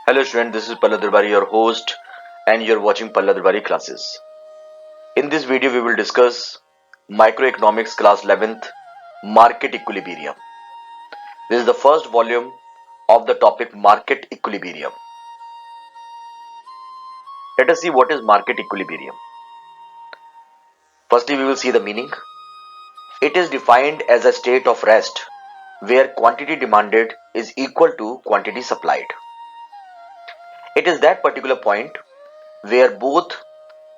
Hello student, this is Pallab Darbari, your host, and you're watching Pallab Darbari classes. In this video, we will discuss Microeconomics class 11th, Market Equilibrium. This is the first volume of the topic Market Equilibrium. Let us see what is Market Equilibrium. Firstly, we will see the meaning. It is defined as a state of rest where quantity demanded is equal to quantity supplied. It is that particular point where both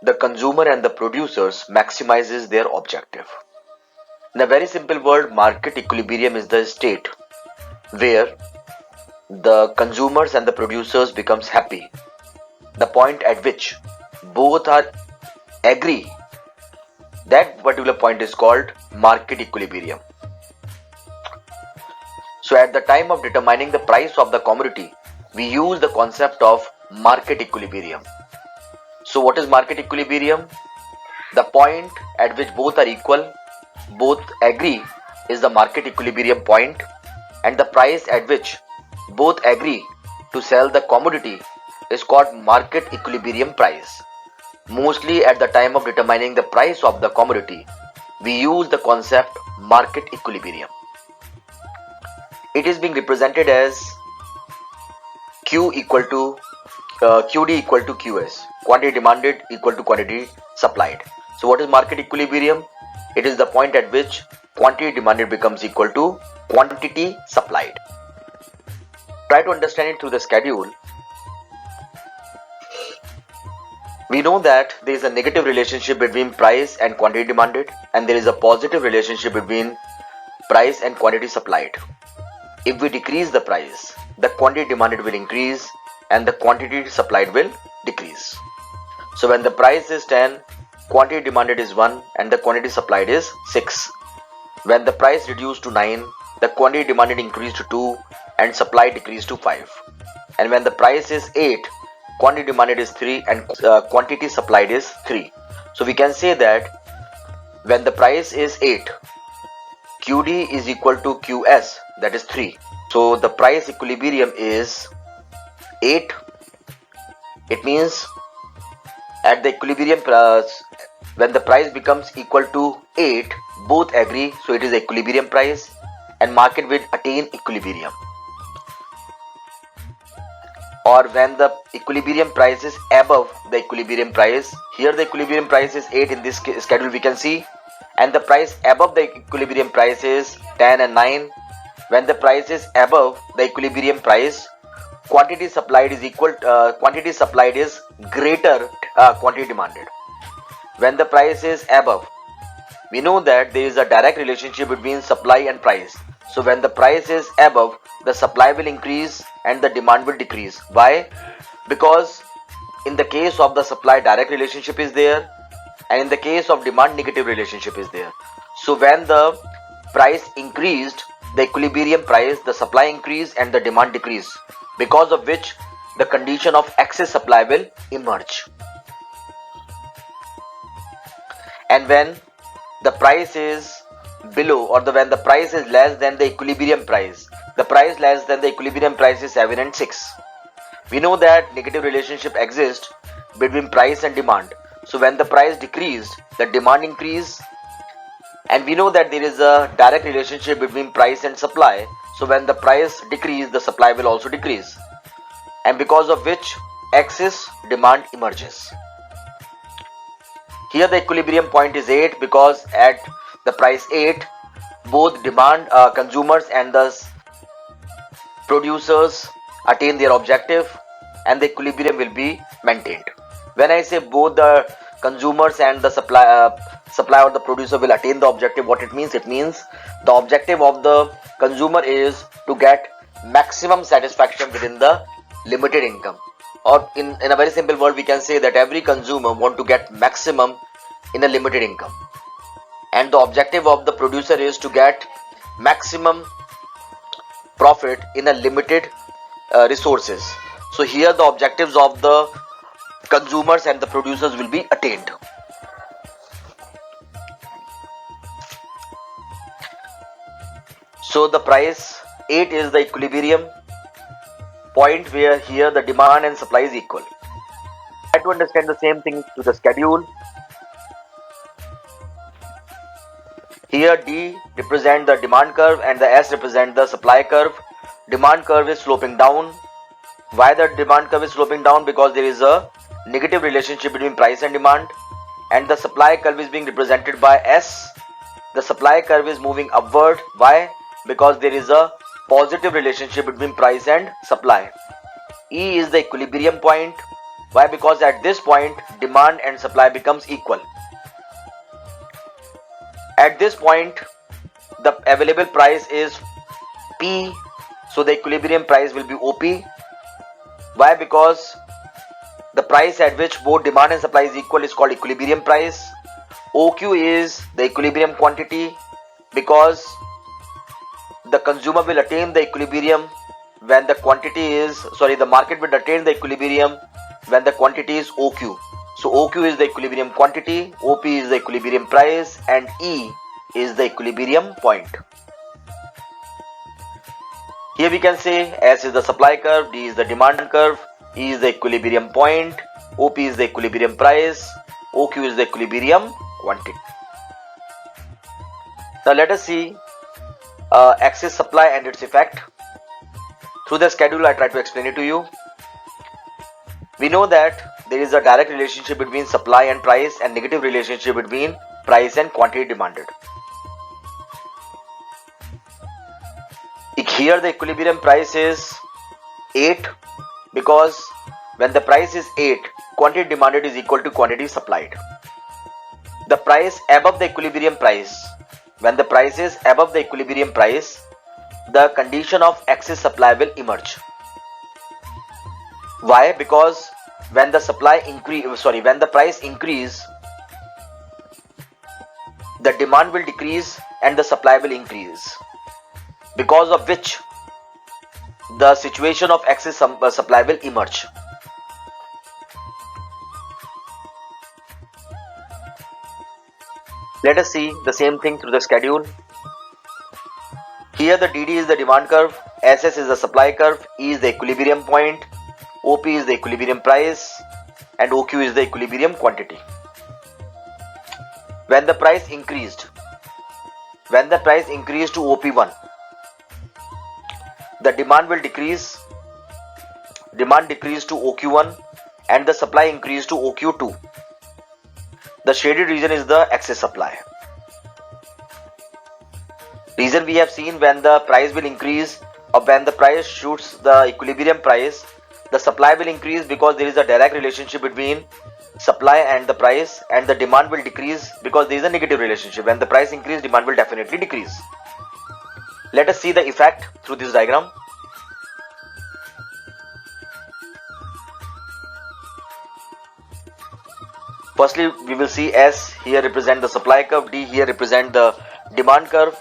the consumer and the producers maximizes their objective. In a very simple word, market equilibrium is the state where the consumers and the producers becomes happy. The point at which both are agree. That particular point is called market equilibrium. So at the time of determining the price of the commodity, we use the concept of market equilibrium. So what is market equilibrium? The point at which both are equal, both agree is the market equilibrium point, and the price at which both agree to sell the commodity is called market equilibrium price. Mostly at the time of determining the price of the commodity, we use the concept market equilibrium. It is being represented as QD equal to QS, quantity demanded equal to quantity supplied. So what is market equilibrium? It is the point at which quantity demanded becomes equal to quantity supplied. Try to understand it through the schedule. We know that there is a negative relationship between price and quantity demanded, and there is a positive relationship between price and quantity supplied. If we decrease the price, the quantity demanded will increase and the quantity supplied will decrease. So when the price is 10, quantity demanded is 1 and the quantity supplied is 6. When the price reduced to 9, the quantity demanded increased to 2 and supply decreased to 5. And when the price is 8, quantity demanded is 3 and quantity supplied is 3. So we can say that when the price is 8, QD is equal to QS, that is 3. So the price equilibrium is 8. It means at the equilibrium when the price becomes equal to 8, both agree, so it is equilibrium price and market will attain equilibrium. Or when the equilibrium price is above the equilibrium price, here the equilibrium price is 8 in this schedule we can see, and the price above the equilibrium price is 10 and 9. When the price is above the equilibrium price, quantity supplied is greater quantity demanded. When the price is above, we know that there is a direct relationship between supply and price. So when the price is above, the supply will increase and the demand will decrease. Why? Because in the case of the supply, direct relationship is there, and in the case of demand, negative relationship is there. So when the price increased, the equilibrium price, the supply increase and the demand decrease, because of which the condition of excess supply will emerge. And when the price is below, or when the price is less than the equilibrium price, the price less than the equilibrium price is 7 and 6. We know that negative relationship exists between price and demand. So when the price decreased, the demand increased, and we know that there is a direct relationship between price and supply. So when the price decreases, the supply will also decrease, and because of which excess demand emerges. Here the equilibrium point is 8 because at the price 8, both consumers and the producers attain their objective and the equilibrium will be maintained. When I say both the consumers and the supply or the producer will attain the objective, what it means? It means the objective of the consumer is to get maximum satisfaction within the limited income. Or in a very simple word, we can say that every consumer want to get maximum in a limited income, and the objective of the producer is to get maximum profit in a limited resources. So here the objectives of the consumers and the producers will be attained. So the price 8 is the equilibrium point where here the demand and supply is equal. Try to understand the same thing to the schedule. Here D represent the demand curve and the S represent the supply curve. Demand curve is sloping down. Why the demand curve is sloping down? Because there is a negative relationship between price and demand, and the supply curve is being represented by S. The supply curve is moving upward. Why? Because there is a positive relationship between price and supply. E is the equilibrium point. Why? Because at this point demand and supply becomes equal. At this point the available price is P, so the equilibrium price will be OP. Why? Because the price at which both demand and supply is equal is called equilibrium price. OQ is the equilibrium quantity, because the consumer will attain the equilibrium when the the market will attain the equilibrium when the quantity is OQ. So OQ is the equilibrium quantity, OP is the equilibrium price, and E is the equilibrium point. Here we can say S is the supply curve, D is the demand curve, E is the equilibrium point, OP is the equilibrium price, OQ is the equilibrium quantity. Now let us see excess supply and its effect. Through the schedule I try to explain it to you. We know that there is a direct relationship between supply and price and negative relationship between price and quantity demanded. Here the equilibrium price is 8, because when the price is 8, quantity demanded is equal to quantity supplied. The price above the equilibrium price, when the price is above the equilibrium price, the condition of excess supply will emerge. Why? Because when the price increase, the demand will decrease and the supply will increase, because of which the situation of excess supply will emerge. Let us see the same thing through the schedule. Here the DD is the demand curve, SS is the supply curve, E is the equilibrium point, OP is the equilibrium price, and OQ is the equilibrium quantity. When the price increased to OP1, the demand decreased to OQ1 and the supply increased to OQ2. The shaded region is the excess supply. Reason we have seen, when the price will increase or when the price shoots the equilibrium price, the supply will increase because there is a direct relationship between supply and the price, and the demand will decrease because there is a negative relationship. When the price increases, demand will definitely decrease. Let us see the effect through this diagram. Firstly, we will see S here represent the supply curve, D here represent the demand curve,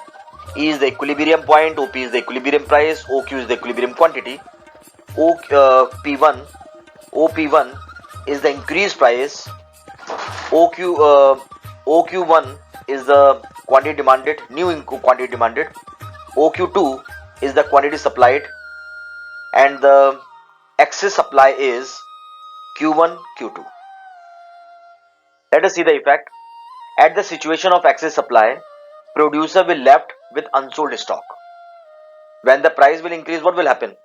E is the equilibrium point, OP is the equilibrium price, OQ is the equilibrium quantity. OP1 is the increased price, OQ1 is the quantity demanded, new quantity demanded, OQ2 is the quantity supplied, and the excess supply is Q1, Q2. Let us see the effect. At the situation of excess supply, producer will left with unsold stock. When the price will increase, what will happen?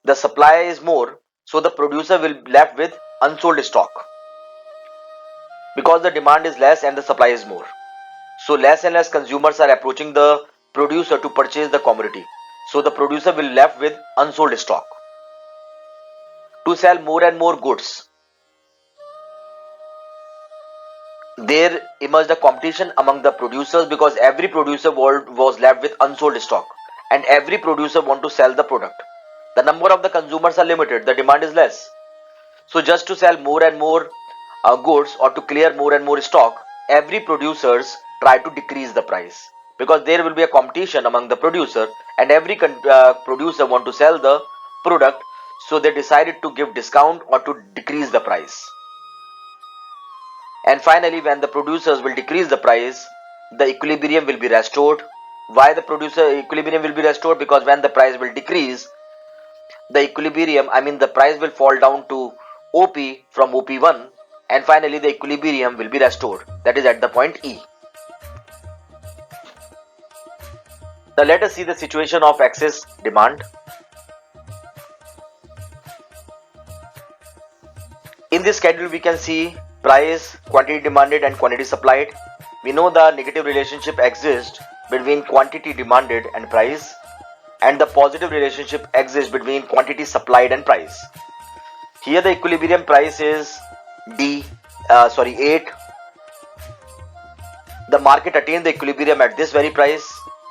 The supply is more, so the producer will left with unsold stock, because the demand is less and the supply is more. So less and less consumers are approaching the producer to purchase the commodity, so the producer will left with unsold stock. To sell more and more goods, there emerged a competition among the producers, because every producer was left with unsold stock and every producer want to sell the product. The number of the consumers are limited, the demand is less. So just to sell more and more goods or to clear more and more stock, every producers try to decrease the price, because there will be a competition among the producer and every producer want to sell the product, so they decided to give discount or to decrease the price. And finally, when the producers will decrease the price, the equilibrium will be restored. Why the producer equilibrium will be restored? Because when the price will decrease, the equilibrium, I mean the price will fall down to OP from OP1, and finally the equilibrium will be restored, that is at the point E. Now let us see the situation of excess demand. In this schedule we can see price, quantity demanded and quantity supplied. We know the negative relationship exists between quantity demanded and price, and the positive relationship exists between quantity supplied and price. Here the equilibrium price is 8. The market attained the equilibrium at this very price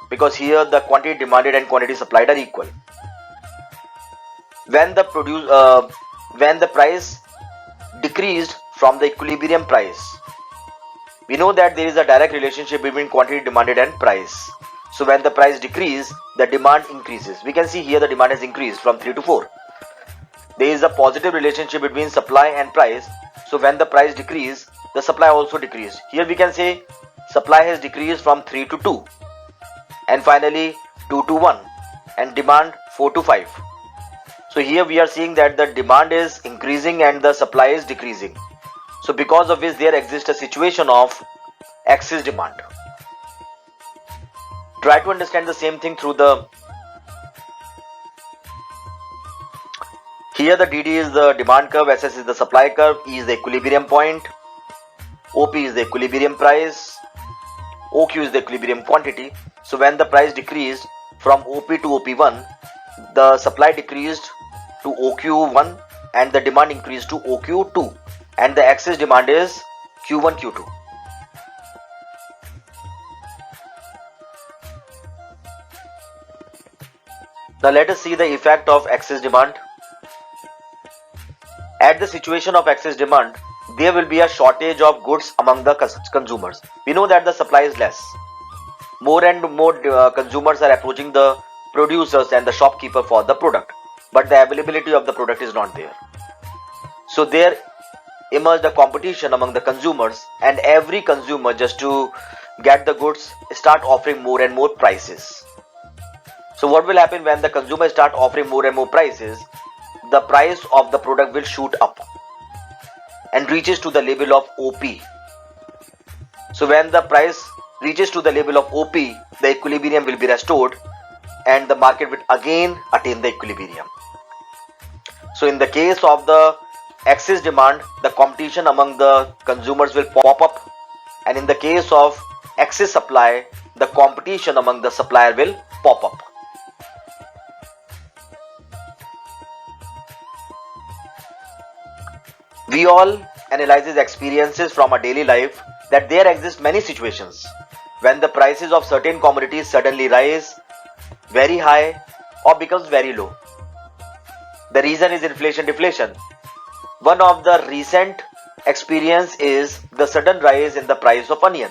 because here the quantity demanded and quantity supplied are equal. When the price decreased from the equilibrium price, we know that there is a direct relationship between quantity demanded and price. So when the price decreases, the demand increases. We can see here the demand has increased from 3 to 4. There is a positive relationship between supply and price. So when the price decreases, the supply also decreased. Here we can say supply has decreased from 3 to 2, and finally 2 to 1, and demand 4 to 5. So here we are seeing that the demand is increasing and the supply is decreasing. So because of which there exists a situation of excess demand. Try to understand the same thing through the, here the DD is the demand curve, SS is the supply curve, E is the equilibrium point, OP is the equilibrium price, OQ is the equilibrium quantity. So when the price decreased from OP to OP1, the supply decreased to OQ1 and the demand increased to OQ2, and the excess demand is Q1, Q2. Now let us see the effect of excess demand. At the situation of excess demand, there will be a shortage of goods among the consumers. We know that the supply is less. More and more consumers are approaching the producers and the shopkeeper for the product, but the availability of the product is not there. So there emerged a competition among the consumers, and every consumer, just to get the goods, start offering more and more prices. So what will happen when the consumer start offering more and more prices? The price of the product will shoot up and reaches to the level of OP. So when the price reaches to the level of OP, the equilibrium will be restored and the market will again attain the equilibrium. So in the case of the excess demand, the competition among the consumers will pop up, and in the case of excess supply, the competition among the supplier will pop up. We all analyze experiences from our daily life that there exist many situations when the prices of certain commodities suddenly rise very high or becomes very low. The reason is inflation deflation. One of the recent experience is the sudden rise in the price of onion.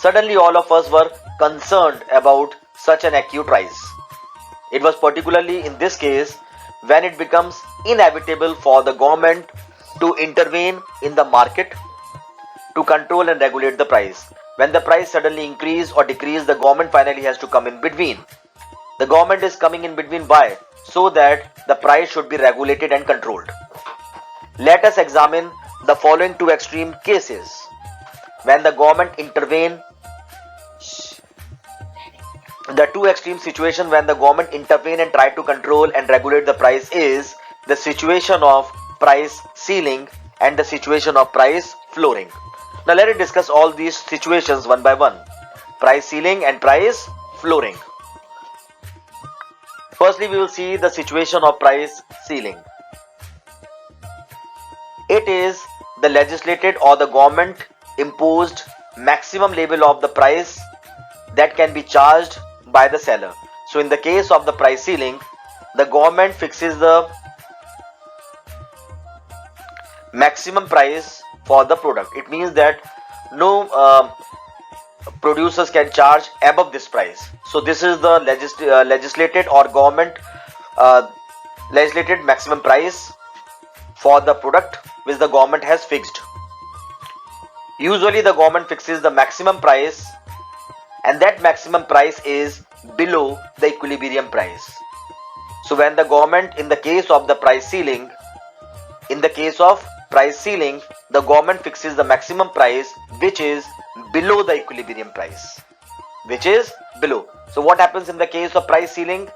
Suddenly all of us were concerned about such an acute rise. It was particularly in this case when it becomes inevitable for the government to intervene in the market to control and regulate the price. When the price suddenly increase or decrease, the government finally has to come in between. The government is coming in between. Why? So that the price should be regulated and controlled. Let us examine the following two extreme cases. When the government intervene, the two extreme situations when the government intervene and try to control and regulate the price is the situation of price ceiling and the situation of price flooring. Now let us discuss all these situations one by one. Price ceiling and price flooring. Firstly, we will see the situation of price ceiling. It is the legislated or the government imposed maximum level of the price that can be charged by the seller. So in the case of the price ceiling, the government fixes the maximum price for the product. It means that no producers can charge above this price. So this is the legislated or government legislated maximum price for the product which the government has fixed. Usually the government fixes the maximum price, and that maximum price is below the equilibrium price. So when the government, in the case of price ceiling, the government fixes the maximum price which is below the equilibrium price. So what happens in the case of price ceiling?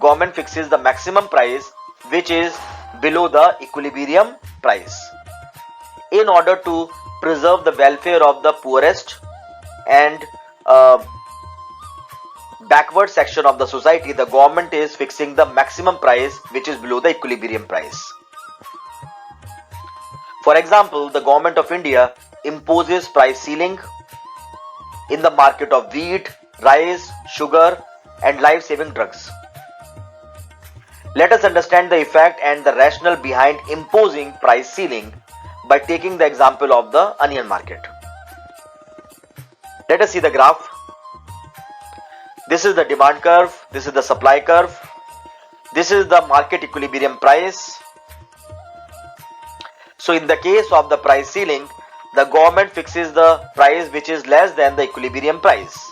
Government fixes the maximum price which is below the equilibrium price. In order to preserve the welfare of the poorest and backward section of the society, the government is fixing the maximum price which is below the equilibrium price. For example, the government of India imposes price ceiling in the market of wheat, rice, sugar and life-saving drugs. Let us understand the effect and the rationale behind imposing price ceiling by taking the example of the onion market. Let us see the graph. This is the demand curve, this is the supply curve, this is the market equilibrium price. So in the case of the price ceiling, the government fixes the price which is less than the equilibrium price.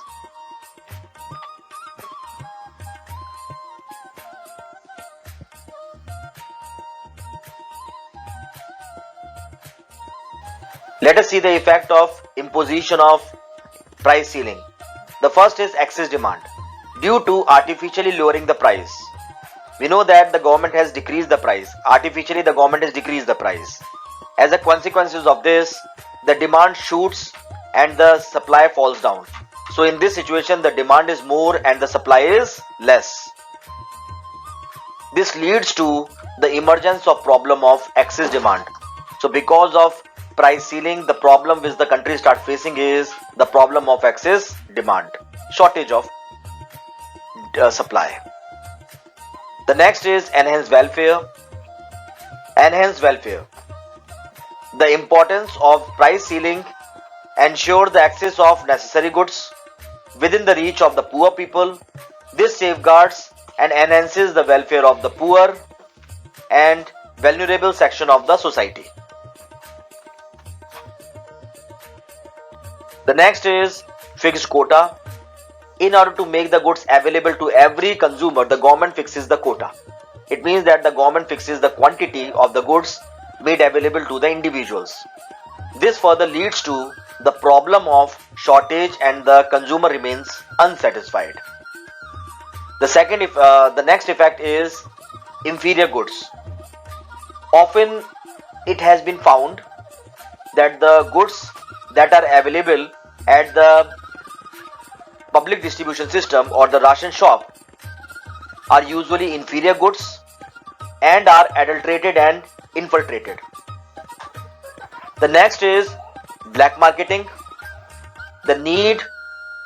Let us see the effect of imposition of price ceiling. The first is excess demand. Due to artificially lowering the price, we know that the government has decreased the price. Artificially, the government has decreased the price. As a consequence of this, the demand shoots and the supply falls down. So in this situation, the demand is more and the supply is less. This leads to the emergence of problem of excess demand. So because of price ceiling, the problem which the country start facing is the problem of excess demand, shortage of supply. The next is enhanced welfare. Enhanced welfare. The importance of price ceiling ensure the access of necessary goods within the reach of the poor people. This safeguards and enhances the welfare of the poor and vulnerable section of the society. The next is fixed quota. In order to make the goods available to every consumer, the government fixes the quota. It means that the government fixes the quantity of the goods made available to the individuals. This further leads to the problem of shortage and the consumer remains unsatisfied. The next effect is inferior goods. Often it has been found that the goods that are available at the public distribution system or the ration shop are usually inferior goods and are adulterated and infiltrated. The next is black marketing. The need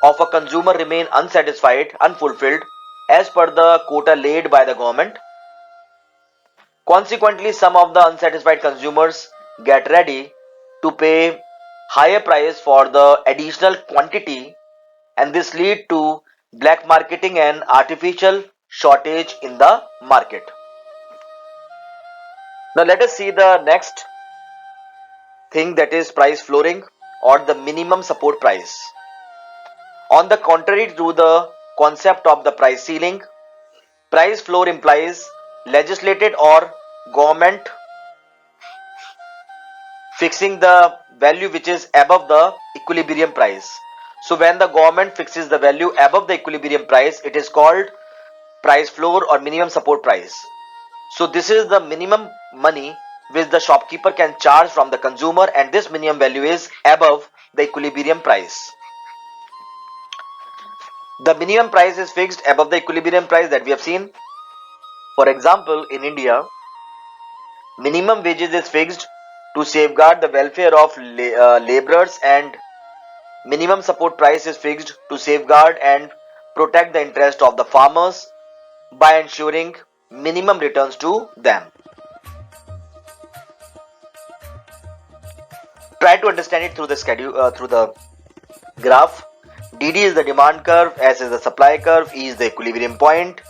of a consumer remain unsatisfied, unfulfilled as per the quota laid by the government. Consequently, some of the unsatisfied consumers get ready to pay higher price for the additional quantity, and this lead to black marketing and artificial shortage in the market. Now let us see the next thing, that is price flooring or the minimum support price. On the contrary to the concept of the price ceiling, price floor implies legislated or government fixing the value which is above the equilibrium price. So when the government fixes the value above the equilibrium price, it is called price floor or minimum support price. So this is the minimum money which the shopkeeper can charge from the consumer, and this minimum value is above the equilibrium price. The minimum price is fixed above the equilibrium price that we have seen. For example, in India, minimum wages is fixed to safeguard the welfare of laborers, and minimum support price is fixed to safeguard and protect the interest of the farmers by ensuring minimum returns to them. Try to understand it through the graph. DD is the demand curve, S is the supply curve, E is the equilibrium point,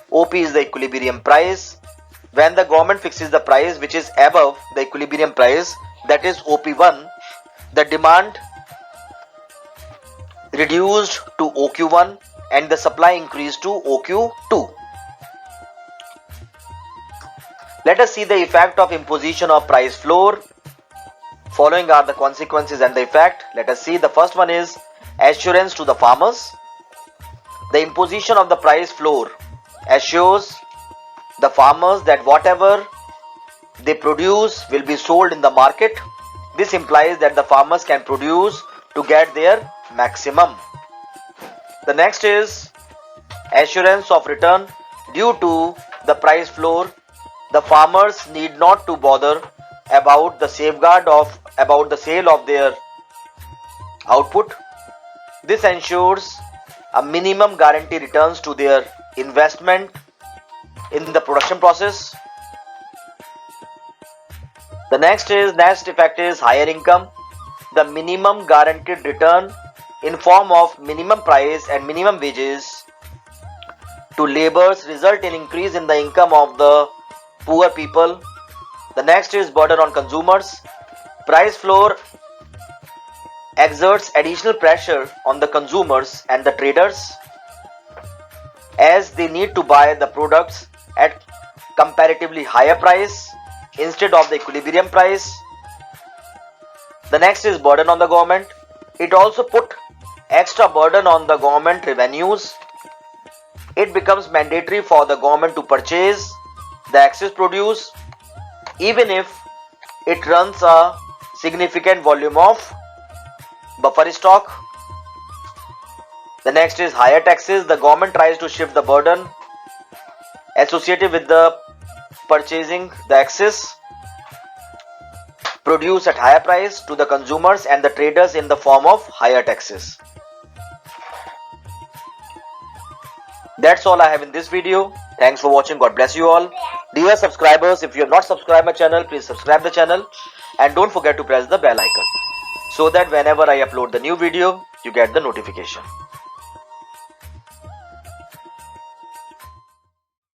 OP is the equilibrium price. When the government fixes the price which is above the equilibrium price, that is OP1, the demand reduced to OQ1 and the supply increased to OQ2. Let us see the effect of imposition of price floor. Following are the consequences and the effect. Let us see. The first one is assurance to the farmers. The imposition of the price floor assures the farmers that whatever they produce will be sold in the market. This implies that the farmers can produce to get their maximum. The next is assurance of return. Due to the price floor, the farmers need not to bother about the sale of their output. This ensures a minimum guarantee returns to their investment in the production process. The next effect is higher income. The minimum guaranteed return in form of minimum price and minimum wages to laborers result in increase in the income of the poor people. The next is burden on consumers. Price floor exerts additional pressure on the consumers and the traders as they need to buy the products at comparatively higher price instead of the equilibrium price. The next is burden on the government. It also put extra burden on the government revenues. It becomes mandatory for the government to purchase the excess produce even if it runs a significant volume of buffer stock. The next is higher taxes. The government tries to shift the burden associated with the purchasing the excess produce at higher price to the consumers and the traders in the form of higher taxes. That's all I have in this video. Thanks for watching. God bless you all. Dear subscribers, if you have not subscribed my channel, please subscribe the channel and don't forget to press the bell icon so that whenever I upload the new video, you get the notification.